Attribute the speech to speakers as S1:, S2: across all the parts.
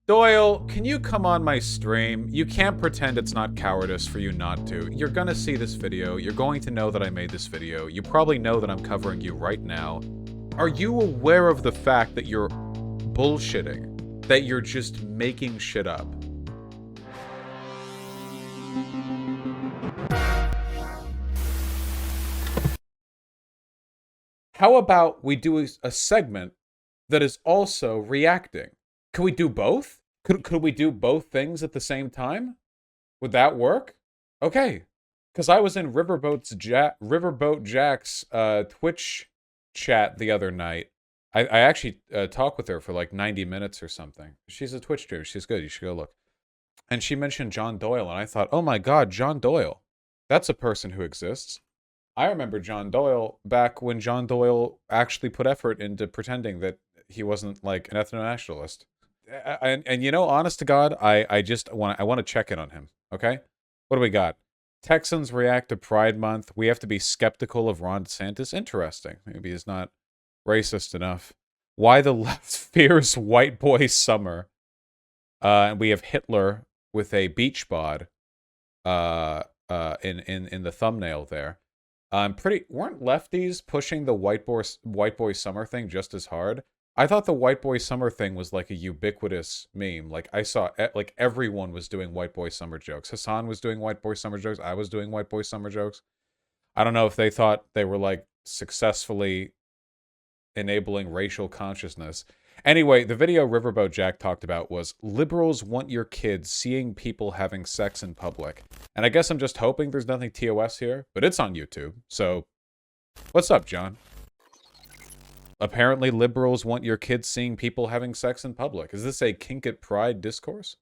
S1: Doyle, can you come on my stream? You can't pretend it's not cowardice for you not to. You're gonna see this video. You're going to know that I made this video. You probably know that I'm covering you right now. Are you aware of the fact that you're bullshitting? That you're just making shit up? How about we do a segment that is also reacting? Can we do both? Could we do both things at the same time? Would that work? Okay. Because I was in Riverboat Jack's Twitch chat the other night. I actually talked with her for like 90 minutes or something. She's a Twitch streamer. She's good. You should go look. And she mentioned John Doyle, and I thought, oh my god, John Doyle. That's a person who exists. I remember John Doyle back when John Doyle actually put effort into pretending that he wasn't like an ethno-nationalist. And you know, honest to God, I just want to check in on him. Okay, what do we got? Texans react to Pride Month. We have to be skeptical of Ron DeSantis. Interesting. Maybe he's not racist enough. Why the left fears white boy summer. And we have Hitler with a beach bod. In the thumbnail there. Weren't lefties pushing the white boy summer thing just as hard? I thought the white boy summer thing was like a ubiquitous meme. Like I saw, like everyone was doing white boy summer jokes. Hassan was doing white boy summer jokes. I was doing white boy summer jokes. I don't know if they thought they were like successfully enabling racial consciousness. Anyway, the video Riverboat Jack talked about was liberals want your kids seeing people having sex in public. And I guess I'm just hoping there's nothing TOS here, but it's on YouTube. So, what's up, John? Apparently liberals want your kids seeing people having sex in public. Is this a kink at pride discourse?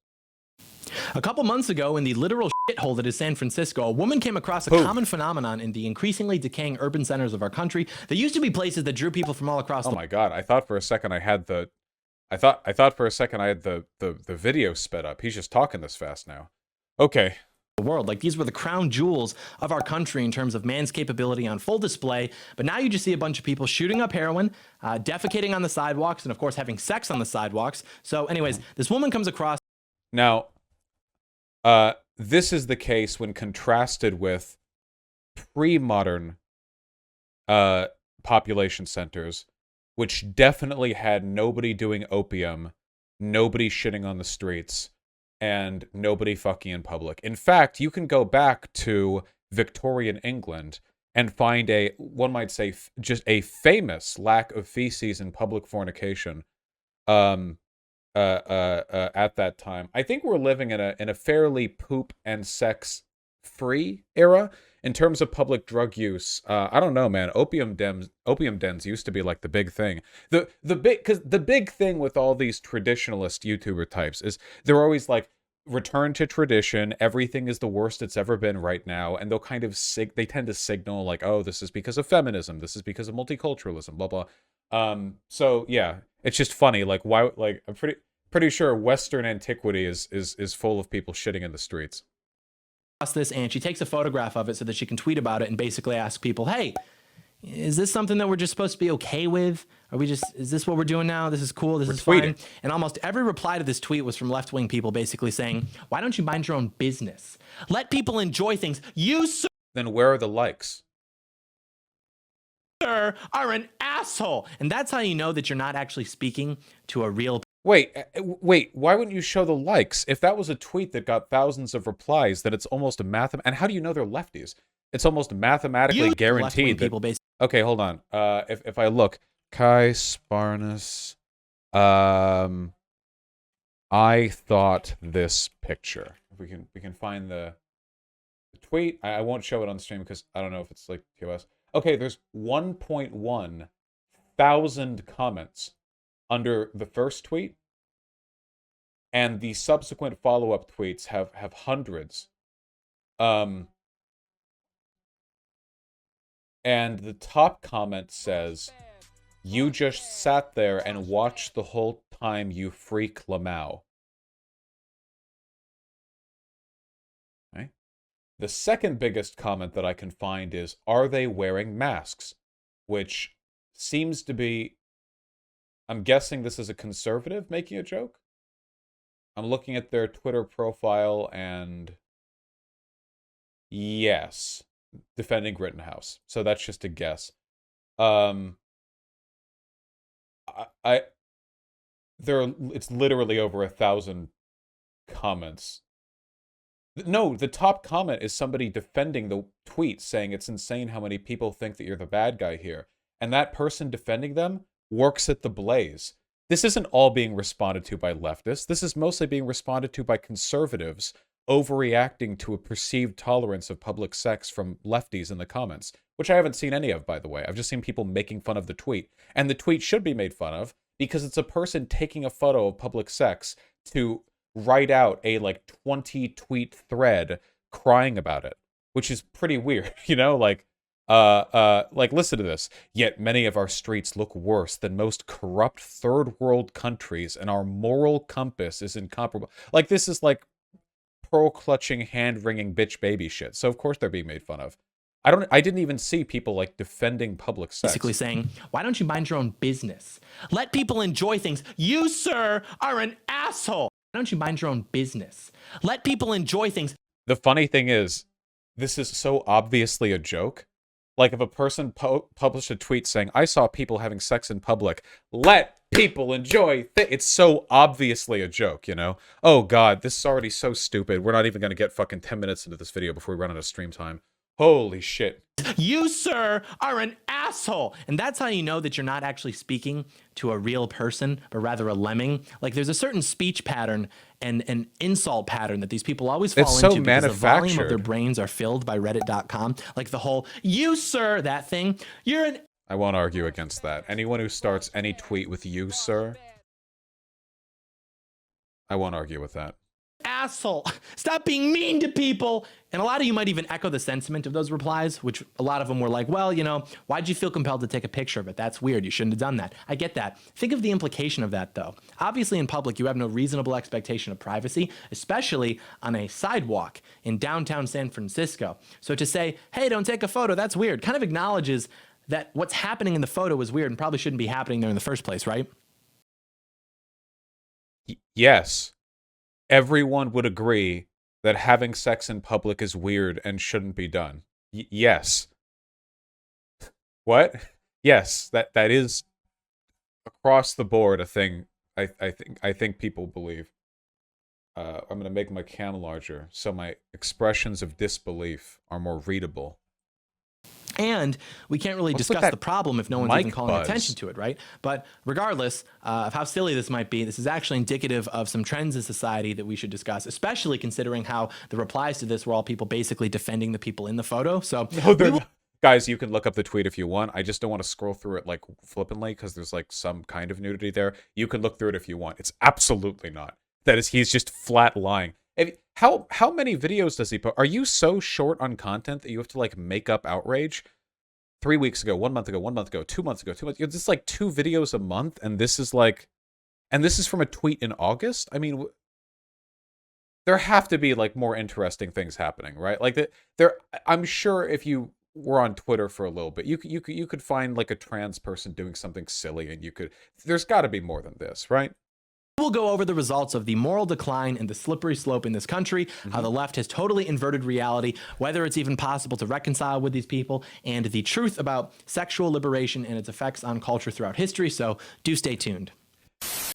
S2: A couple months ago, in the literal shithole that is San Francisco, a woman came across a common phenomenon in the increasingly decaying urban centers of our country. There used to be places that drew people from all across.
S1: Oh my god! I thought for a second I had the, I thought for a second I had the video sped up. He's just talking this fast now. Okay.
S2: The world. Like these were the crown jewels of our country in terms of man's capability on full display. But now you just see a bunch of people shooting up heroin, defecating on the sidewalks, and of course having sex on the sidewalks. So anyways, this woman comes across.
S1: Now, this is the case when contrasted with pre-modern population centers, which definitely had nobody doing opium, nobody shitting on the streets, and nobody fucking in public. In fact, you can go back to Victorian England and find one might say, just a famous lack of feces in public fornication at that time. I think we're living in a fairly poop and sex free era in terms of public drug use. I don't know, man. Opium dens used to be like the big thing. Because the big thing with all these traditionalist YouTuber types is they're always like, return to tradition, everything is the worst it's ever been right now, and they'll kind of they tend to signal like, oh, this is because of feminism, this is because of multiculturalism, blah blah. So yeah, it's just funny, like why, like I'm pretty sure Western antiquity is full of people shitting in the streets.
S2: This, and she takes a photograph of it so that she can tweet about it and basically ask people, hey, is this something that we're just supposed to be okay with? Is this what we're doing now? This is cool. This is fine. And almost every reply to this tweet was from left-wing people basically saying, why don't you mind your own business? Let people enjoy things. You, sir,
S1: then where are the likes?
S2: Are an asshole. And that's how you know that you're not actually speaking to a real.
S1: Wait, why wouldn't you show the likes? If that was a tweet that got thousands of replies, then it's almost a and how do you know they're lefties? It's almost mathematically guaranteed that...
S2: people
S1: Okay, hold on. If I look, Kai Sparnus, I thought this picture. If we can find the tweet. I won't show it on stream because I don't know if it's like TOS. Okay, there's 1.1 thousand comments under the first tweet, and the subsequent follow-up tweets have hundreds. And the top comment says, you just sat there and watched the whole time, you freak Lamau. Okay. The second biggest comment that I can find is, are they wearing masks? Which seems to be, I'm guessing this is a conservative making a joke? I'm looking at their Twitter profile, and yes, defending Rittenhouse. So that's just a guess. Um, I it's literally over 1,000 comments. No, the top comment is somebody defending the tweet, saying it's insane how many people think that you're the bad guy here. And that person defending them works at the Blaze. This isn't all being responded to by leftists. This is mostly being responded to by conservatives overreacting to a perceived tolerance of public sex from lefties in the comments, which I haven't seen any of, by the way. I've just seen people making fun of the tweet. And the tweet should be made fun of because it's a person taking a photo of public sex to write out a like 20 tweet thread crying about it, which is pretty weird, you know, like listen to this. Yet many of our streets look worse than most corrupt third world countries, and our moral compass is incomparable. Like, this is like pearl clutching, hand wringing bitch baby shit. So of course they're being made fun of. I didn't even see people like defending public sex.
S2: Basically saying, why don't you mind your own business? Let people enjoy things. You, sir, are an asshole. Why don't you mind your own business? Let people enjoy things.
S1: The funny thing is, this is so obviously a joke. Like, if a person published a tweet saying, I saw people having sex in public, let people enjoy it's so obviously a joke, you know? Oh god, this is already so stupid. We're not even going to get fucking 10 minutes into this video before we run out of stream time. Holy shit.
S2: You, sir, are an asshole. And that's how you know that you're not actually speaking to a real person, but rather a lemming. Like, there's a certain speech pattern and an insult pattern that these people always fall into because the volume of their brains are filled by reddit.com. Like the whole, you, sir, that thing. You're an...
S1: I won't argue against that. Anyone who starts any tweet with you, sir, I won't argue with that.
S2: Asshole. Stop being mean to people. And a lot of you might even echo the sentiment of those replies, which a lot of them were like, well, you know, why'd you feel compelled to take a picture of it? That's weird. You shouldn't have done that. I get that. Think of the implication of that, though. Obviously, in public, you have no reasonable expectation of privacy, especially on a sidewalk in downtown San Francisco. So to say, hey, don't take a photo, that's weird, kind of acknowledges that what's happening in the photo is weird and probably shouldn't be happening there in the first place, right?
S1: Yes. Everyone would agree that having sex in public is weird and shouldn't be done. Yes. What? Yes, that is across the board a thing I think people believe. I'm going to make my cam larger so my expressions of disbelief are more readable.
S2: And we can't really discuss the problem if no one's even calling attention to it, right? But regardless of how silly this might be, this is actually indicative of some trends in society that we should discuss, especially considering how the replies to this were all people basically defending the people in the photo. So,
S1: guys, you can look up the tweet if you want. I just don't want to scroll through it like flippantly because there's like some kind of nudity there. You can look through it if you want. It's absolutely not. That is, he's just flat lying. How many videos does he put? Are you so short on content that you have to like make up outrage? 3 weeks ago, 1 month ago, 1 month ago, 2 months ago, 2 months. It's just like 2 videos a month, and this is like, and this is from a tweet in August. I mean, there have to be like more interesting things happening, right? Like there. I'm sure if you were on Twitter for a little bit, you could find like a trans person doing something silly, and you could. There's got to be more than this, right?
S2: We'll go over the results of the moral decline and the slippery slope in this country, how the left has totally inverted reality, whether it's even possible to reconcile with these people, and the truth about sexual liberation and its effects on culture throughout history. So do stay tuned.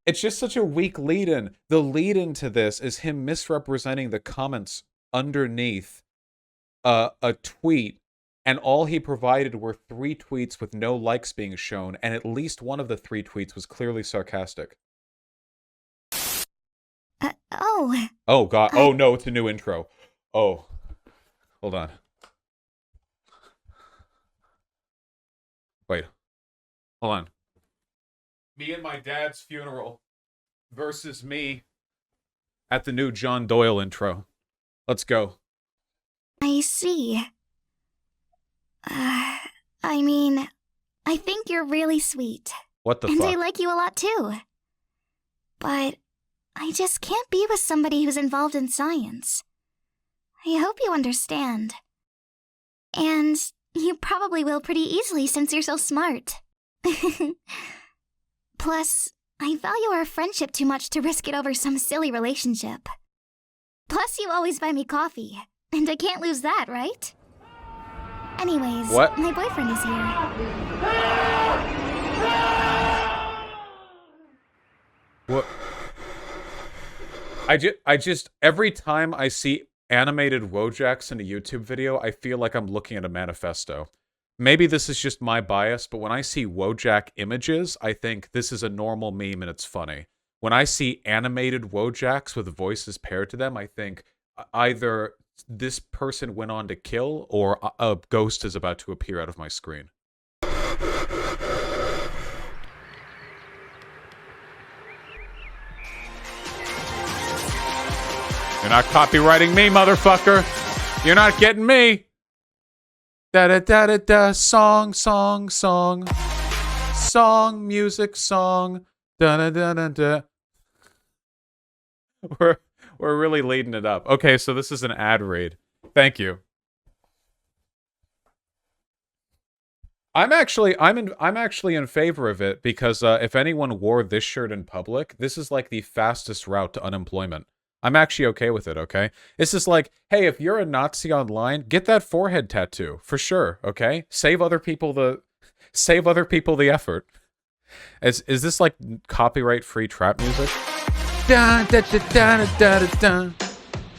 S1: It's just such a weak lead-in. The lead-in to this is him misrepresenting the comments underneath a tweet, and all he provided were 3 tweets with no likes being shown, and at least one of the 3 tweets was clearly sarcastic. Oh god. Oh no, it's a new intro. Oh. Hold on. Wait. Hold on. Me and my dad's funeral versus me at the new John Doyle intro. Let's go.
S3: I see. I mean, I think you're really sweet.
S1: What the
S3: fuck?
S1: And
S3: I like you a lot too. But I just can't be with somebody who's involved in science. I hope you understand. And you probably will pretty easily since you're so smart. Plus, I value our friendship too much to risk it over some silly relationship. Plus, you always buy me coffee, and I can't lose that, right? Anyways,
S1: What?
S3: my boyfriend is here.
S1: What? I just every time I see animated Wojaks in a YouTube video, I feel like I'm looking at a manifesto. Maybe this is just my bias, but when I see Wojak images, I think this is a normal meme and it's funny. When I see animated Wojaks with voices paired to them, I think either this person went on to kill or a ghost is about to appear out of my screen. You're not copywriting me, motherfucker. You're not getting me. Da-da-da-da-da, song, song, song. Song, music, song. Da-da-da-da-da. We're really leading it up. Okay, so this is an ad read. Thank you. I'm actually in favor of it because if anyone wore this shirt in public, this is like the fastest route to unemployment. I'm actually okay with it, okay? This is like, hey, if you're a Nazi online, get that forehead tattoo for sure, okay? Save other people the effort. Is this like copyright-free trap music? Dun, dun, dun, dun, dun, dun, dun.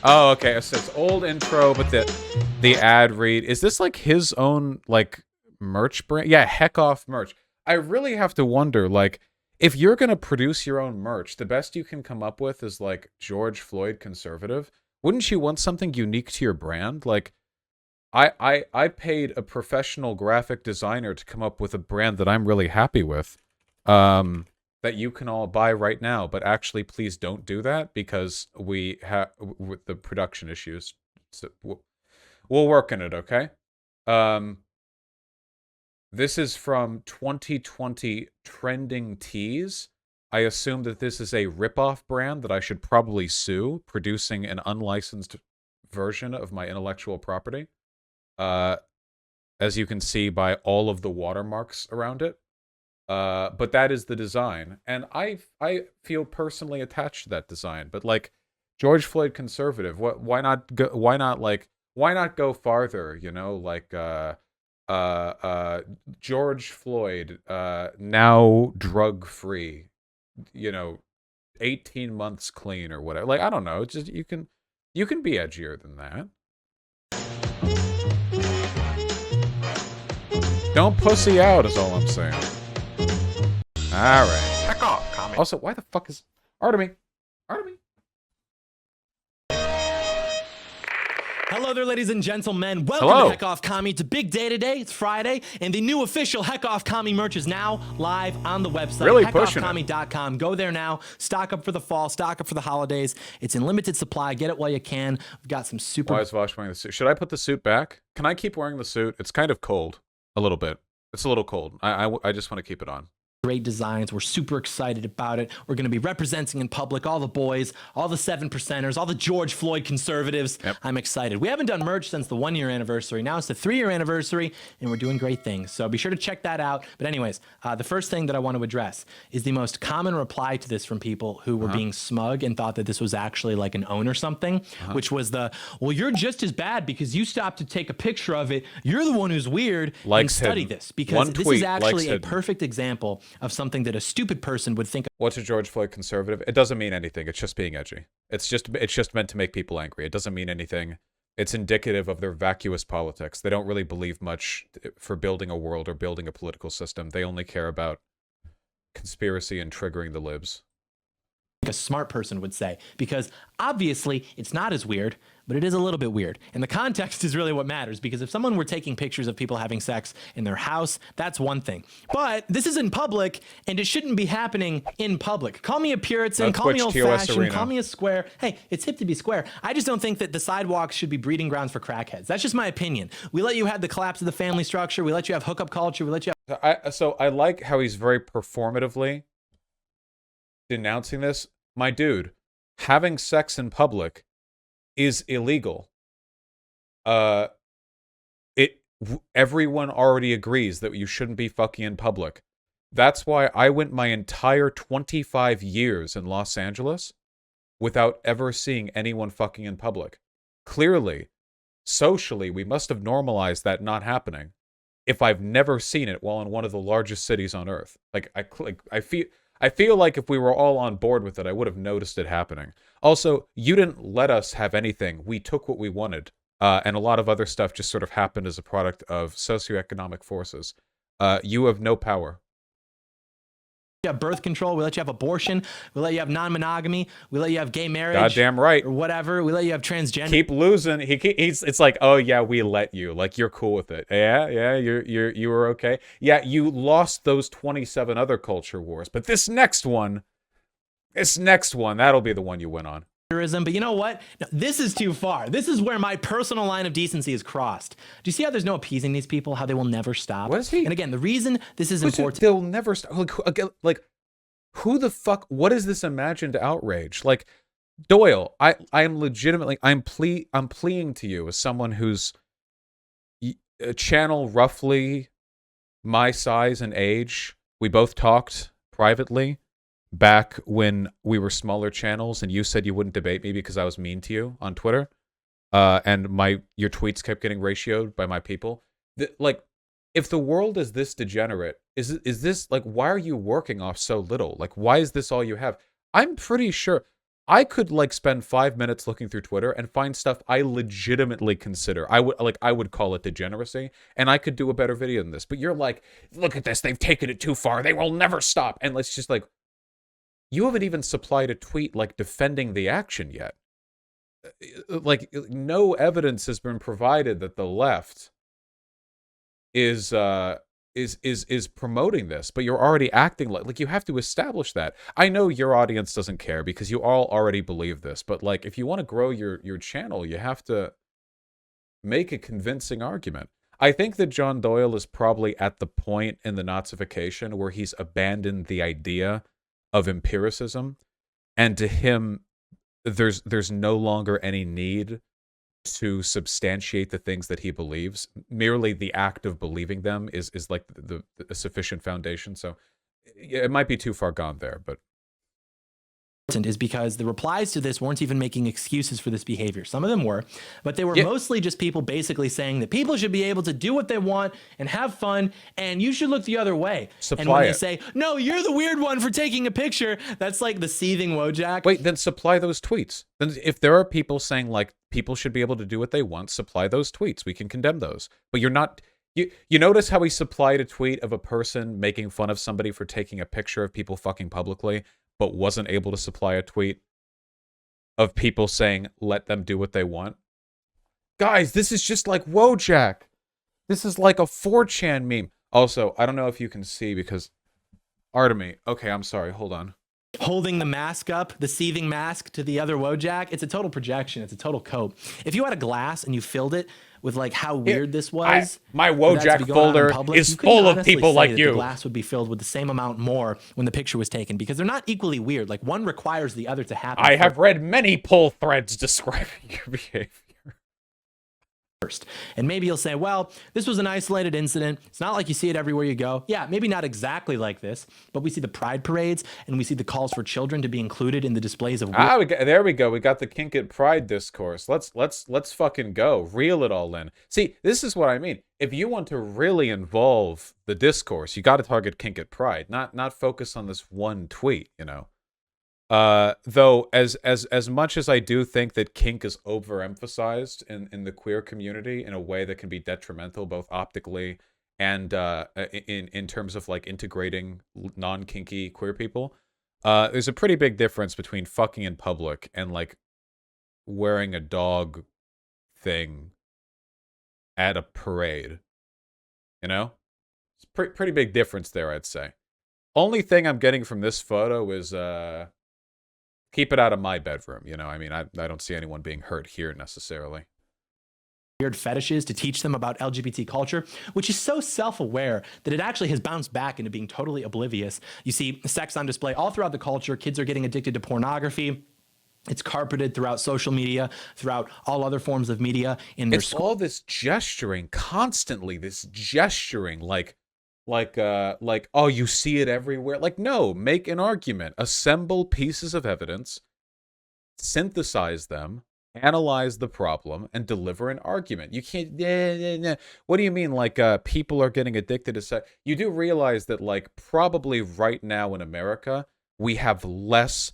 S1: Oh, okay. So it's old intro, but the ad read. Is this like his own like merch brand? Yeah, heck off merch. I really have to wonder, like, if you're gonna produce your own merch, the best you can come up with is like George Floyd conservative. Wouldn't you want something unique to your brand? Like, I paid a professional graphic designer to come up with a brand that I'm really happy with. That you can all buy right now, but actually please don't do that because we have with the production issues. So we'll work on it, okay? This is from 2020 Trending Tees. I assume that this is a ripoff brand that I should probably sue, producing an unlicensed version of my intellectual property. As you can see by all of the watermarks around it. But that is the design, and I feel personally attached to that design. But like George Floyd conservative, why not go farther? You know, like George Floyd now drug free. You know, 18 months clean or whatever. Like I don't know. It's just you can be edgier than that. Don't pussy out is all I'm saying. All right.
S4: Heck off, commie.
S1: Also, why the fuck is Artemy? Artemy.
S2: Hello there, ladies and gentlemen. Welcome to Heck Off Commie. It's a big day today. It's Friday, and the new official Heck Off Commie merch is now live on the website.
S1: Really pushing
S2: heckoffcommie.com. Go there now. Stock up for the fall. Stock up for the holidays. It's in limited supply. Get it while you can. We've got some super...
S1: Why is Vaush wearing the suit? Should I put the suit back? Can I keep wearing the suit? It's kind of cold. A little bit. It's a little cold. I just want to keep it on.
S2: Great designs. We're super excited about it. We're going to be representing in public all the boys, all the 7%ers, all the George Floyd conservatives.
S1: Yep.
S2: I'm excited. We haven't done merch since the 1-year anniversary. Now it's the 3-year anniversary, and we're doing great things. So be sure to check that out. But anyways, the first thing that I want to address is the most common reply to this from people who were being smug and thought that this was actually like an own or something, which was well, you're just as bad because you stopped to take a picture of it. You're the one who's weird. And study this because this is actually a perfect example of something that a stupid person would think.
S1: What's a George Floyd conservative? It doesn't mean anything. It's just being edgy. It's just meant to make people angry. It doesn't mean anything. It's indicative of their vacuous politics. They don't really believe much for building a world or building a political system. They only care about conspiracy and triggering the libs.
S2: A smart person would say, because obviously it's not as weird, but it is a little bit weird. And the context is really what matters, because if someone were taking pictures of people having sex in their house, that's one thing. But this is in public, and it shouldn't be happening in public. Call me a Puritan, call me old-fashioned, call me a square. Hey, it's hip to be square. I just don't think that the sidewalks should be breeding grounds for crackheads. That's just my opinion. We let you have the collapse of the family structure. We let you have hookup culture. We let you have...
S1: So I like how he's very performatively denouncing this. My dude, having sex in public is illegal. Everyone already agrees that you shouldn't be fucking in public. That's why I went my entire 25 years in Los Angeles without ever seeing anyone fucking in public. Clearly, socially, we must have normalized that not happening if I've never seen it while in one of the largest cities on earth. I feel like if we were all on board with it, I would have noticed it happening. Also, you didn't let us have anything. We took what we wanted. And a lot of other stuff just sort of happened as a product of socioeconomic forces. You have no power.
S2: You have birth control. We let you have abortion. We let you have non-monogamy. We let you have gay marriage.
S1: Goddamn right.
S2: Or whatever. We let you have transgender.
S1: Keep losing. It's like, oh yeah, we let you. Like you're cool with it. Yeah. You were okay. Yeah, you lost those 27 other culture wars, but this next one, that'll be the one you win on.
S2: But you know what? No, this is too far. This is where my personal line of decency is crossed. Do you see how there's no appeasing these people? How they will never stop?
S1: What is he?
S2: And again, the reason this is important.
S1: They'll never stop. Like, who the fuck? What is this imagined outrage? Like, Doyle, I am legitimately, I'm pleading to you as someone who's a channel roughly my size and age. We both talked privately back when we were smaller channels, and you said you wouldn't debate me because I was mean to you on Twitter, and your tweets kept getting ratioed by my people. Like, if the world is this degenerate, is this like, why are you working off so little? Like, why is this all you have? I'm pretty sure I could like spend 5 minutes looking through Twitter and find stuff I legitimately consider. I would call it degeneracy, and I could do a better video than this. But you're like, look at this, they've taken it too far. They will never stop. And let's just like, you haven't even supplied a tweet like defending the action yet. Like, no evidence has been provided that the left is promoting this, but you're already acting like you have to establish that. I know your audience doesn't care because you all already believe this, but like, if you want to grow your channel, you have to make a convincing argument. I think that John Doyle is probably at the point in the Nazification where he's abandoned the idea of empiricism, and to him there's no longer any need to substantiate the things that he believes. Merely the act of believing them is like the sufficient foundation. So it might be too far gone there, but
S2: is because the replies to this weren't even making excuses for this behavior. Some of them were, but they were mostly just people basically saying that people should be able to do what they want and have fun, and you should look the other way. And when they say, no, you're the weird one for taking a picture, that's like the seething Wojak.
S1: Wait, then supply those tweets. Then if there are people saying like people should be able to do what they want, supply those tweets. We can condemn those. But you're not... You notice how he supplied a tweet of a person making fun of somebody for taking a picture of people fucking publicly, but wasn't able to supply a tweet of people saying, let them do what they want? Guys, this is just like Wojak. This is like a 4chan meme. Also, I don't know if you can see because... Artemy. Okay, I'm sorry. Hold on.
S2: Holding the mask up, the seething mask to the other Wojak. It's a total projection. It's a total cope. If you had a glass and you filled it with like how weird this was,
S1: my Wojak folder is full of people like you.
S2: The glass would be filled with the same amount more when the picture was taken because they're not equally weird. Like one requires the other to happen.
S1: I have read many pull threads describing your behavior.
S2: First. And maybe you'll say, well, this was an isolated incident. It's not like you see it everywhere you go. Yeah, maybe not exactly like this, but we see the pride parades and we see the calls for children to be included in the displays of...
S1: there we go. We got the kink at pride discourse. Let's fucking go. Reel it all in. See, this is what I mean. If you want to really involve the discourse, you got to target kink at pride, not focus on this one tweet, you know. Though as much as I do think that kink is overemphasized in the queer community in a way that can be detrimental both optically and in terms of like integrating non-kinky queer people, there's a pretty big difference between fucking in public and like wearing a dog thing at a parade. You know? It's pretty big difference there, I'd say. Only thing I'm getting from this photo is keep it out of my bedroom, you know? I mean, I don't see anyone being hurt here necessarily.
S2: Weird fetishes to teach them about LGBT culture, which is so self-aware that it actually has bounced back into being totally oblivious. You see sex on display all throughout the culture. Kids are getting addicted to pornography. It's carpeted throughout social media, throughout all other forms of media in their
S1: school. All this gesturing, constantly this gesturing, like oh, you see it everywhere. Like, no, make an argument, assemble pieces of evidence, synthesize them, analyze the problem, and deliver an argument. You can't. What do you mean? Like, people are getting addicted to sex? You do realize that, like, probably right now in America, we have less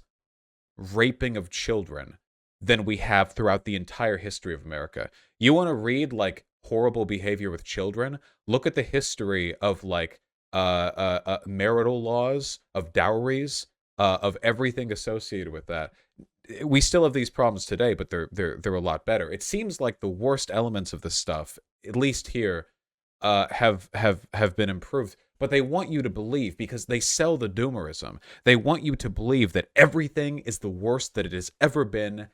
S1: raping of children than we have throughout the entire history of America. You want to read like horrible behavior with children? Look at the history of like marital laws, of dowries, of everything associated with that. We still have these problems today, but they're a lot better. It seems like the worst elements of this stuff, at least here, have been improved. But they want you to believe, because they sell the doomerism. They want you to believe that everything is the worst that it has ever been,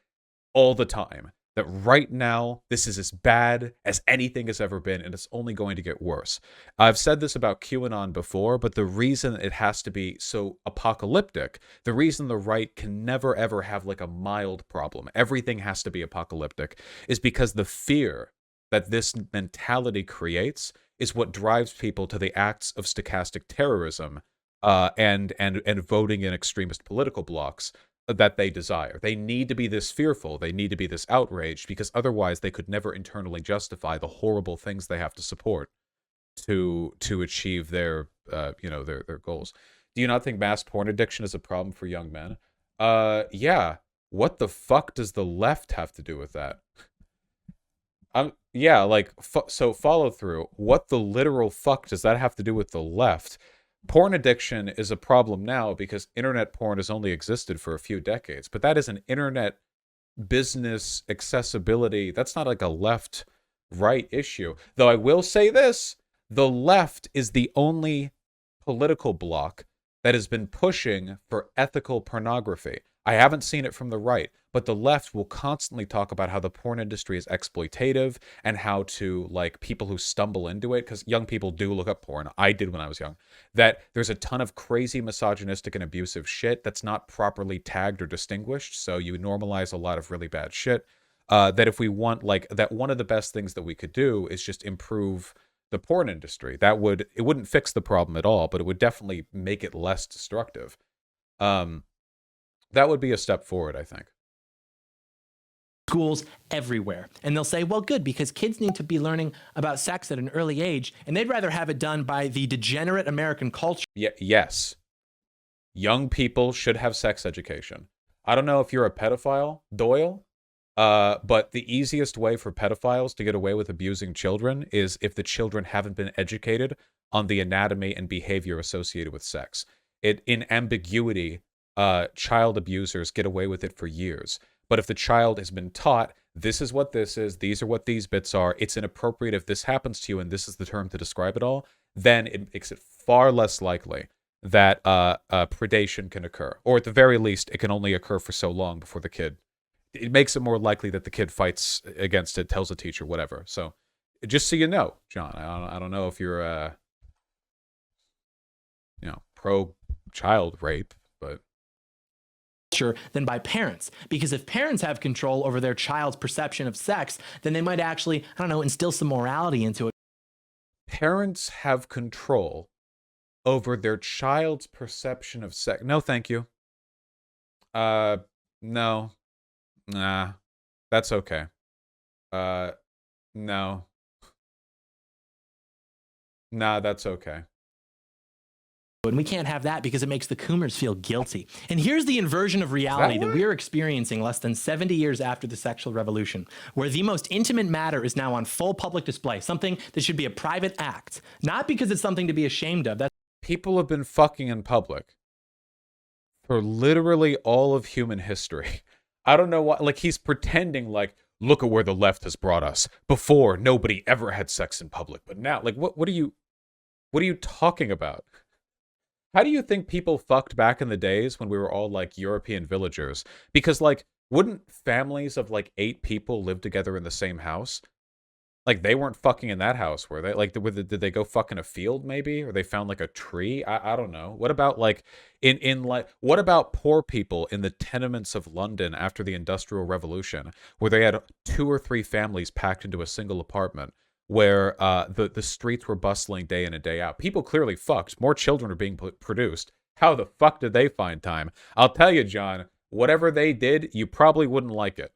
S1: all the time. That right now, this is as bad as anything has ever been, and it's only going to get worse. I've said this about QAnon before, but the reason it has to be so apocalyptic, the reason the right can never ever have like a mild problem, everything has to be apocalyptic, is because the fear that this mentality creates is what drives people to the acts of stochastic terrorism and voting in extremist political blocs that they desire. They need to be this fearful. They need to be this outraged, because otherwise they could never internally justify the horrible things they have to support to achieve their their goals. Do you not think mass porn addiction is a problem for young men? Yeah. What the fuck does the left have to do with that? Yeah, like, so follow through. What the literal fuck does that have to do with the left? Porn addiction is a problem now because internet porn has only existed for a few decades, but that is an internet business accessibility. That's not like a left-right issue. Though I will say this, the left is the only political bloc that has been pushing for ethical pornography. I haven't seen it from the right, but the left will constantly talk about how the porn industry is exploitative and how to, like, people who stumble into it, because young people do look up porn. I did when I was young. That there's a ton of crazy misogynistic and abusive shit that's not properly tagged or distinguished, so you normalize a lot of really bad shit. That if we want, like, that one of the best things that we could do is just improve the porn industry. It wouldn't fix the problem at all, but it would definitely make it less destructive. That would be a step forward, I think.
S2: Schools everywhere. And they'll say, well, good, because kids need to be learning about sex at an early age, and they'd rather have it done by the degenerate American culture.
S1: Yes. Young people should have sex education. I don't know if you're a pedophile, Doyle, but the easiest way for pedophiles to get away with abusing children is if the children haven't been educated on the anatomy and behavior associated with sex. In ambiguity, child abusers get away with it for years. But if the child has been taught, this is what this is, these are what these bits are, it's inappropriate if this happens to you, and this is the term to describe it all, then it makes it far less likely that predation can occur. Or at the very least, it can only occur for so long before the kid. It makes it more likely that the kid fights against it, tells a teacher, whatever. So, just so you know, John, I don't know if you're, pro-child rape, but
S2: than by parents. Because if parents have control over their child's perception of sex, then they might actually, instill some morality into it.
S1: Parents have control over their child's perception of sex. No, thank you. No. Nah. That's okay. No. Nah, that's okay.
S2: And we can't have that because it makes the Coomers feel guilty. And here's the inversion of reality that we're experiencing less than 70 years after the sexual revolution, where the most intimate matter is now on full public display, something that should be a private act, not because it's something to be ashamed of.
S1: People have been fucking in public for literally all of human history. I don't know why, like, he's pretending like, look at where the left has brought us. Before, nobody ever had sex in public, but now, like, what are you talking about? How do you think people fucked back in the days when we were all, like, European villagers? Because, like, wouldn't families of, like, 8 people live together in the same house? Like, they weren't fucking in that house, were they? Like, did they go fuck in a field, maybe? Or they found, like, a tree? I don't know. What about, like, what about poor people in the tenements of London after the Industrial Revolution, where they had 2 or 3 families packed into a single apartment? where the streets were bustling day in and day out. People clearly fucked. More children are being produced. How the fuck did they find time? I'll tell you, John, whatever they did, you probably wouldn't like it.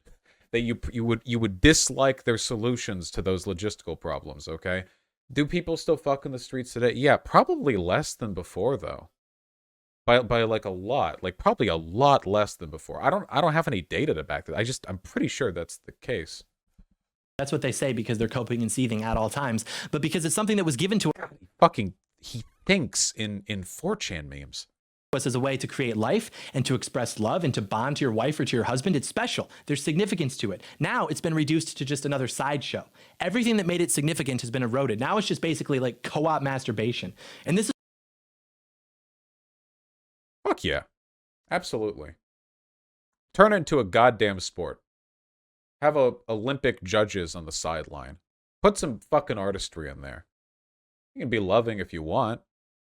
S1: That you would dislike their solutions to those logistical problems, okay? Do people still fuck in the streets today? Yeah, probably less than before though. By like a lot. Like probably a lot less than before. I don't have any data to back that. I'm pretty sure that's the case.
S2: That's what they say because they're coping and seething at all times, but because it's something that was given to
S1: He thinks in 4chan memes.
S2: us as a way to create life and to express love and to bond to your wife or to your husband. It's special. There's significance to it. Now it's been reduced to just another sideshow. Everything that made it significant has been eroded. Now it's just basically like co-op masturbation. And this is
S1: Fuck yeah. Absolutely. Turn it into a goddamn sport. Have Olympic judges on the sideline. Put some fucking artistry in there. You can be loving if you want.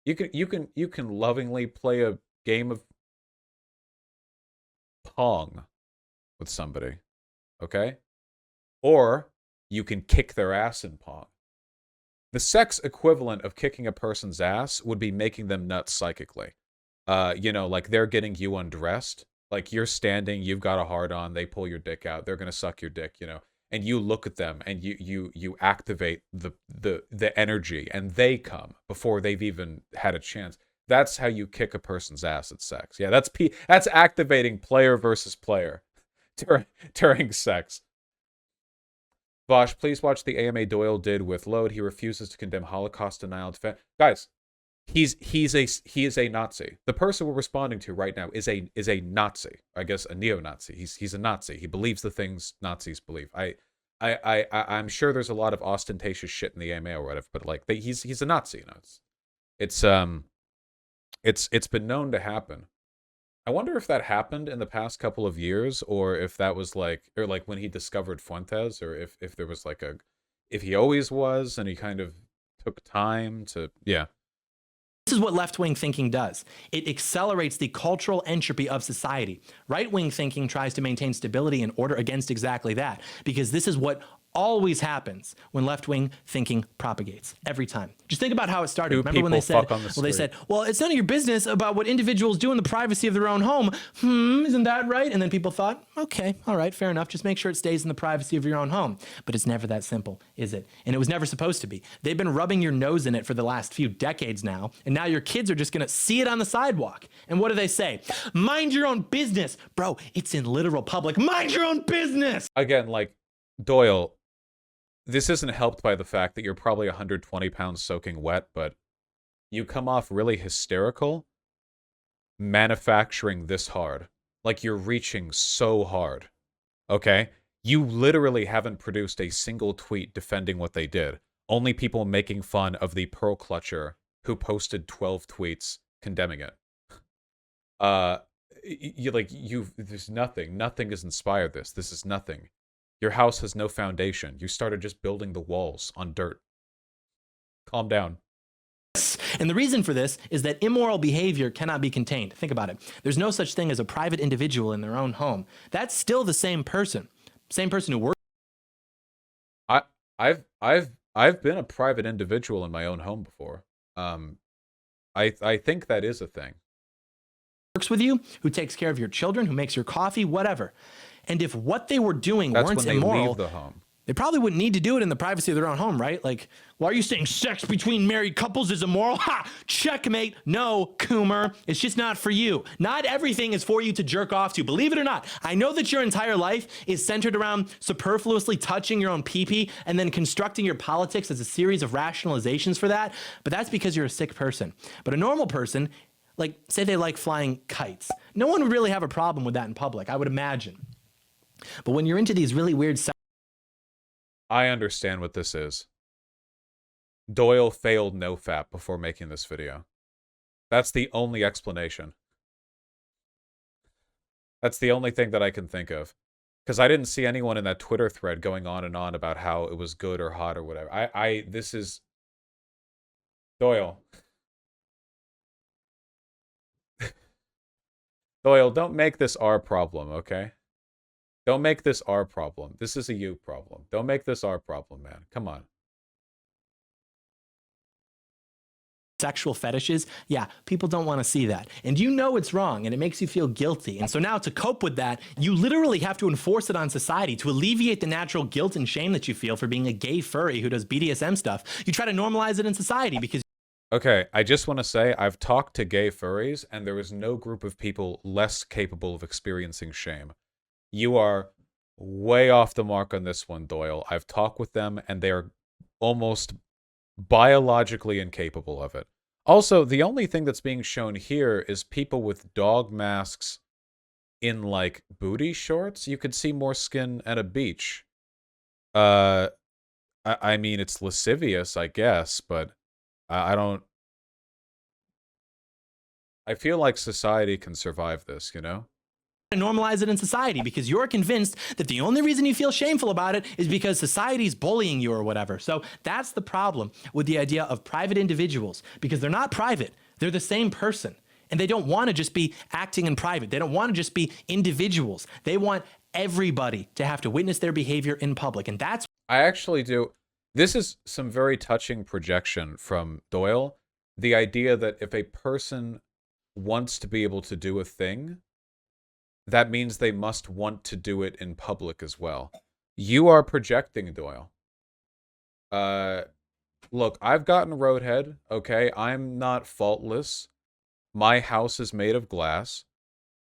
S1: You can lovingly play a game of Pong with somebody. Okay? Or you can kick their ass in Pong. The sex equivalent of kicking a person's ass would be making them nuts psychically. You know, like they're getting you undressed. Like you're standing, you've got a hard on, they pull your dick out, they're gonna suck your dick, you know, and you look at them and you activate the energy and they come before they've even had a chance. That's how you kick a person's ass at sex. Yeah, that's activating player versus player during sex. Vaush, please watch the AMA Doyle did with Load. He refuses to condemn Holocaust denial. Guys, he is a Nazi. The person we're responding to right now is a Nazi. I guess a neo-Nazi. He's a Nazi. He believes the things Nazis believe. I'm sure there's a lot of ostentatious shit in the AMA or whatever, but like he's a Nazi. You know, it's been known to happen. I wonder if that happened in the past couple of years, or if that was like when he discovered Fuentes, or if there was like if he always was and he kind of took time to
S2: This is what left-wing thinking does. It accelerates the cultural entropy of society. Right-wing thinking tries to maintain stability and order against exactly that, because this is what always happens when left-wing thinking propagates every time. Just think about how it started. Remember when they said, well, it's none of your business about what individuals do in the privacy of their own home. Isn't that right? And then people thought, okay, all right, fair enough. Just make sure it stays in the privacy of your own home. But it's never that simple, is it? And it was never supposed to be. They've been rubbing your nose in it for the last few decades now, and now your kids are just gonna see it on the sidewalk. And what do they say? Mind your own business. Bro, it's in literal public. Mind your own business.
S1: Again, like Doyle, this isn't helped by the fact that you're probably 120 pounds soaking wet, but you come off really hysterical manufacturing this hard. Like you're reaching so hard. Okay? You literally haven't produced a single tweet defending what they did. Only people making fun of the pearl clutcher who posted 12 tweets condemning it. There's nothing. Nothing has inspired this. This is nothing. Your house has no foundation. You started just building the walls on dirt. Calm down.
S2: And the reason for this is that immoral behavior cannot be contained. Think about it. There's no such thing as a private individual in their own home. That's still the same person. Same person who works.
S1: I've been a private individual in my own home before. I think that is a thing.
S2: Works with you, who takes care of your children, who makes your coffee, whatever. And if what they were doing weren't immoral,
S1: leave the home.
S2: They probably wouldn't need to do it in the privacy of their own home, right? Like, why are you saying sex between married couples is immoral? Ha! Checkmate. No, Coomer. It's just not for you. Not everything is for you to jerk off to. Believe it or not, I know that your entire life is centered around superfluously touching your own pee-pee and then constructing your politics as a series of rationalizations for that, but that's because you're a sick person. But a normal person, like, say they like flying kites. No one would really have a problem with that in public, I would imagine. But when you're into these really weird
S1: I understand what this is. Doyle failed Nofap before making this video. That's the only explanation. That's the only thing that I can think of. Because I didn't see anyone in that Twitter thread going on and on about how it was good or hot or whatever. This is... Doyle. Doyle, don't make this our problem, okay? Don't make this our problem. This is a you problem. Don't make this our problem, man. Come on.
S2: sexual fetishes, yeah, people don't want to see that. And you know it's wrong, and it makes you feel guilty. And so now to cope with that, you literally have to enforce it on society to alleviate the natural guilt and shame that you feel for being a gay furry who does BDSM stuff. You try to normalize it in society because...
S1: Okay, I just want to say I've talked to gay furries, and there is no group of people less capable of experiencing shame. You are way off the mark on this one, Doyle. I've talked with them, and they are almost biologically incapable of it. Also, the only thing that's being shown here is people with dog masks in, like, booty shorts. You could see more skin at a beach. I mean, it's lascivious, I guess, but I don't... I feel like society can survive this, you know?
S2: To normalize it in society because you're convinced that the only reason you feel shameful about it is because society's bullying you or whatever. So that's the problem with the idea of private individuals, because they're not private. They're the same person, and they don't want to just be acting in private. They don't want to just be individuals. They want everybody to have to witness their behavior in public, and that's...
S1: I actually do. This is some very touching projection from Doyle. The idea that if a person wants to be able to do a thing, that means they must want to do it in public as well. You are projecting, Doyle. Look, I've gotten roadhead, okay? I'm not faultless. My house is made of glass.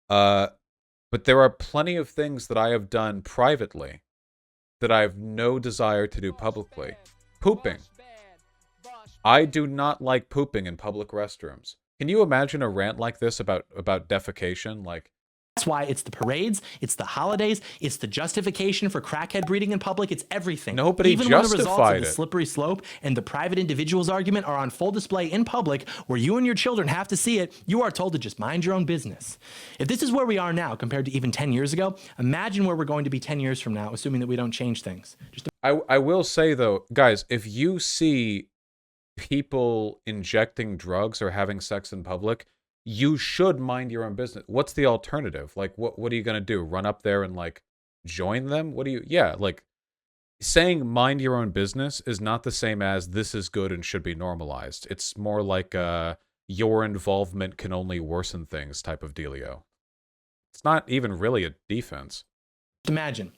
S1: But there are plenty of things that I have done privately that I have no desire to do publicly. Pooping. I do not like pooping in public restrooms. Can you imagine a rant like this about defecation? Like...
S2: That's why it's the parades, it's the holidays, it's the justification for crackhead breeding in public, it's everything.
S1: Nobody
S2: Even when the results
S1: justified
S2: of the
S1: it.
S2: slippery slope and the private individuals argument are on full display in public, where you and your children have to see it, you are told to just mind your own business. If this is where we are now compared to even 10 years ago, imagine where we're going to be 10 years from now, assuming that we don't change things.
S1: I will say, though, guys, if you see people injecting drugs or having sex in public, you should mind your own business. What's the alternative? Like, what are you going to do? Run up there and, like, join them? What do you... Yeah, like, saying mind your own business is not the same as this is good and should be normalized. It's more like your involvement can only worsen things type of dealio. It's not even really a defense.
S2: Imagine.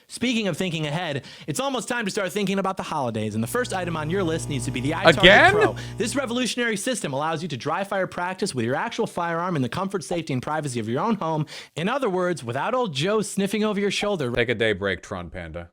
S2: Speaking of thinking ahead, it's almost time to start thinking about the holidays, and the first item on your list needs to be the iTarget Pro. This revolutionary system allows you to dry fire practice with your actual firearm in the comfort, safety, and privacy of your own home. In other words, without old Joe sniffing over your shoulder.
S1: Take a day break, Tron Panda.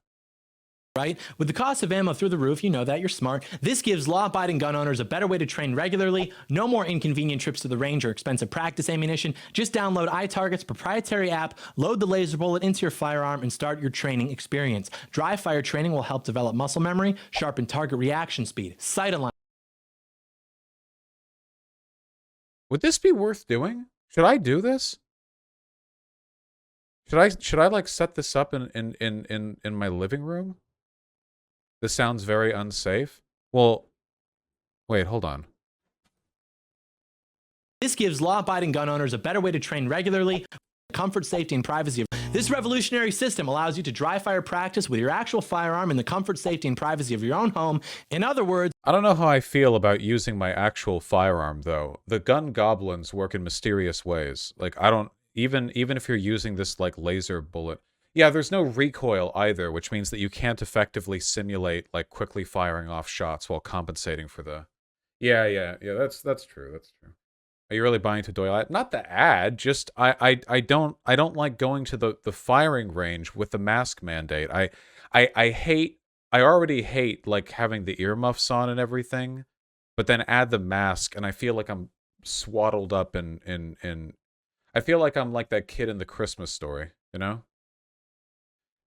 S2: Right? With the cost of ammo through the roof, you know that, you're smart. This gives law-abiding gun owners a better way to train regularly. No more inconvenient trips to the range or expensive practice ammunition. Just download iTarget's proprietary app, load the laser bullet into your firearm, and start your training experience. Dry fire training will help develop muscle memory, sharpen target reaction speed, sight alignment.
S1: Would this be worth doing? Should I do this? Should I like set this up in my living room? This sounds very unsafe. Well, wait, hold on.
S2: This gives law-abiding gun owners a better way to train regularly. Comfort, safety, and privacy. This revolutionary system allows you to dry fire practice with your actual firearm in the comfort, safety, and privacy of your own home. In other words...
S1: I don't know how I feel about using my actual firearm, though. The gun goblins work in mysterious ways. Like, I don't... Even if you're using this, like, laser bullet... Yeah, there's no recoil either, which means that you can't effectively simulate, like, quickly firing off shots while compensating for the... Yeah, that's true, that's true. Are you really buying to Doyle? Not the ad, just I don't like going to the firing range with the mask mandate. I already hate, like, having the earmuffs on and everything, but then add the mask, and I feel like I'm swaddled up in I feel like I'm like that kid in the Christmas Story, you know?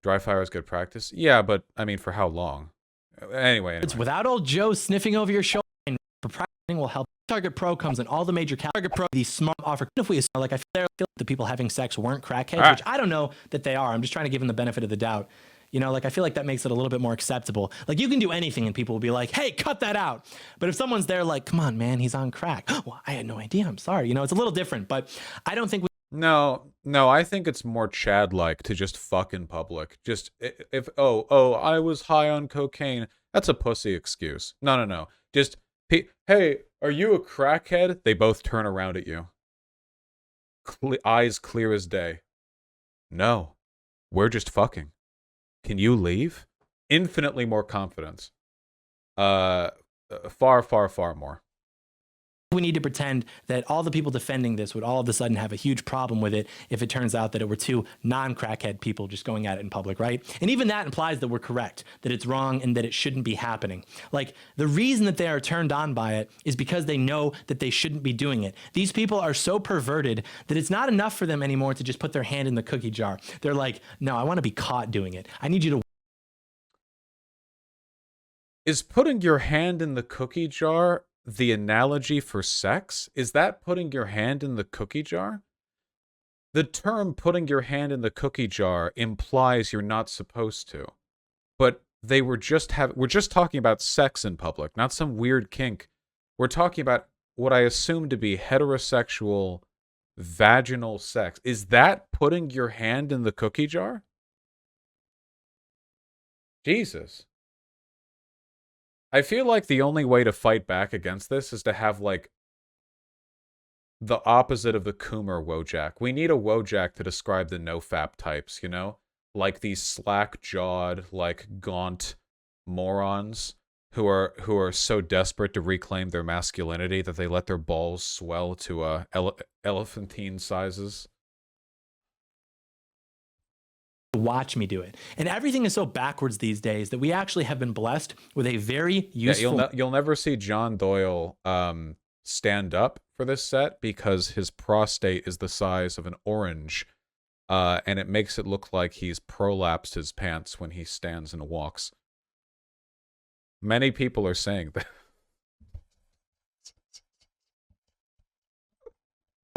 S1: Dry fire is good practice. Yeah, but I mean, for how long? Anyway.
S2: It's without old Joe sniffing over your shoulder. And proprietary will help. Target Pro comes in all the major Target Pro. These smart offer. If we assume, like, I feel like the people having sex weren't crackheads, which I don't know that they are. I'm just trying to give them the benefit of the doubt. You know, like, I feel like that makes it a little bit more acceptable. Like, you can do anything and people will be like, hey, cut that out. But if someone's there like, come on, man, he's on crack. Well, I had no idea. I'm sorry. You know, it's a little different, but I don't think
S1: No, I think it's more Chad-like to just fuck in public. Just, I was high on cocaine. That's a pussy excuse. No. Just Hey, are you a crackhead? They both turn around at you. Eyes clear as day. No, we're just fucking. Can you leave? Infinitely more confidence. Far, far, far more.
S2: We need to pretend that all the people defending this would all of a sudden have a huge problem with it if it turns out that it were two non-crackhead people just going at it in public, right? And even that implies that we're correct, that it's wrong and that it shouldn't be happening. Like, the reason that they are turned on by it is because they know that they shouldn't be doing it. These people are so perverted that it's not enough for them anymore to just put their hand in the cookie jar. They're like, no, I want to be caught doing it. I need you to...
S1: Is putting your hand in the cookie jar the analogy for sex? Is that putting your hand in the cookie jar? The term putting your hand in the cookie jar implies you're not supposed to. But we're just talking about sex in public, not some weird kink. We're talking about what I assume to be heterosexual vaginal sex. Is that putting your hand in the cookie jar? Jesus. I feel like the only way to fight back against this is to have, like, the opposite of the Coomer Wojak. We need a Wojak to describe the Nofap types, you know? Like these slack-jawed, like, gaunt morons who are so desperate to reclaim their masculinity that they let their balls swell to elephantine sizes.
S2: Watch me do it. And everything is so backwards these days that we actually have been blessed with a very useful...
S1: Yeah, you'll never see John Doyle stand up for this set because his prostate is the size of an orange, and it makes it look like he's prolapsed his pants when he stands and walks. Many people are saying that.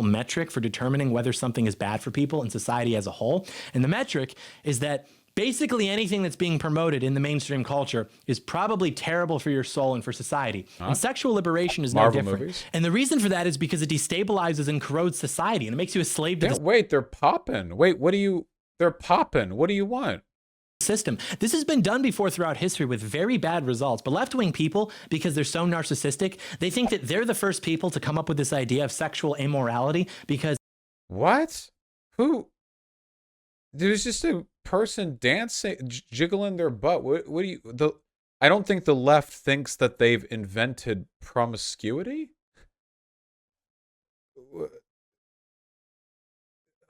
S2: Metric for determining whether something is bad for people and society as a whole. And the metric is that basically anything that's being promoted in the mainstream culture is probably terrible for your soul and for society. And sexual liberation is no different. Movies? And the reason for that is because it destabilizes and corrodes society, and it makes you a slave to
S1: wait, they're popping. Wait, they're popping. What do you want?
S2: System. This has been done before throughout history with very bad results, but left-wing people, because they're so narcissistic, they think that they're the first people to come up with this idea of sexual immorality because...
S1: What? Who? There's just a person dancing, jiggling their butt. What do you... I don't think the left thinks that they've invented promiscuity?